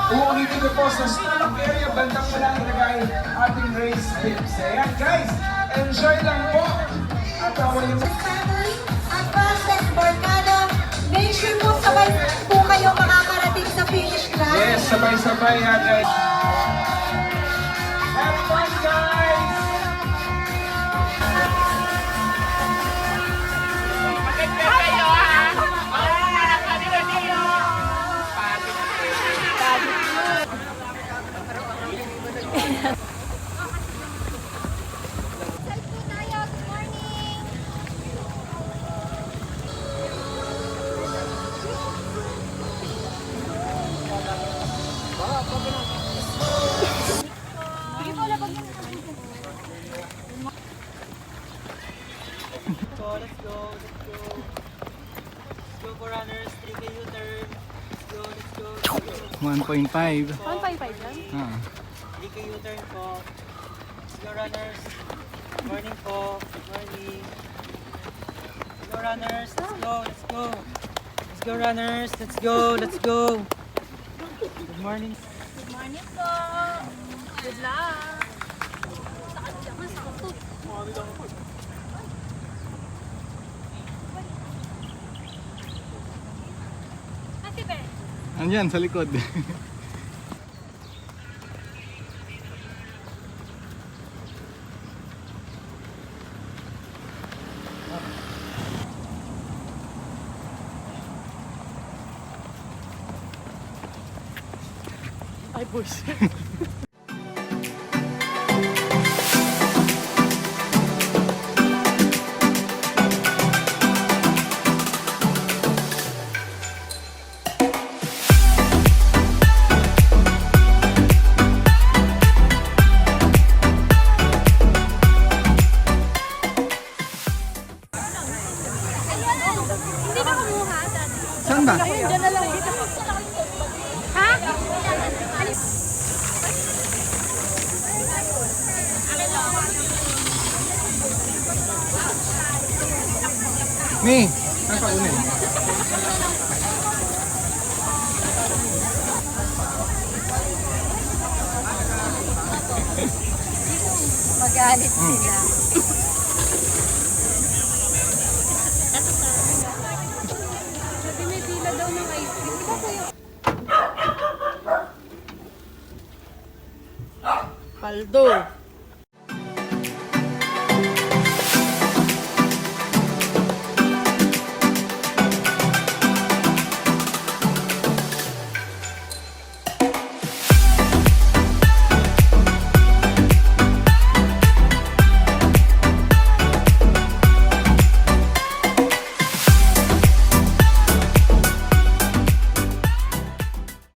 Uulitin ko po sa stomach area, bandang wala ilagay ating race hips. Ayan guys, enjoy lang po. At ako yung... Family, across the Borgado, make sure po sabay po kayo makakarating sa finish line. Yes, sabay-sabay ha guys. Have fun guys! Let's go. Let's go for runners, 3K U-turn. Let's go. 1.5. 1.5 yan? 3K U-turn po. Let's go runners. Good morning po. Good morning. Let's go runners. Let's go. Let's go runners. Let's go. Good morning. Good morning po. Good luck. Ate Ben. Andyan, sa likod. Ay, bullshit. Hindi na kumuha. Saan ba? Ayun, dyan na lang. Ha? Ni, saan pa unin? Magalit sila. Sabi may pila daw ng ice cream. Di ba kuya? Paldo.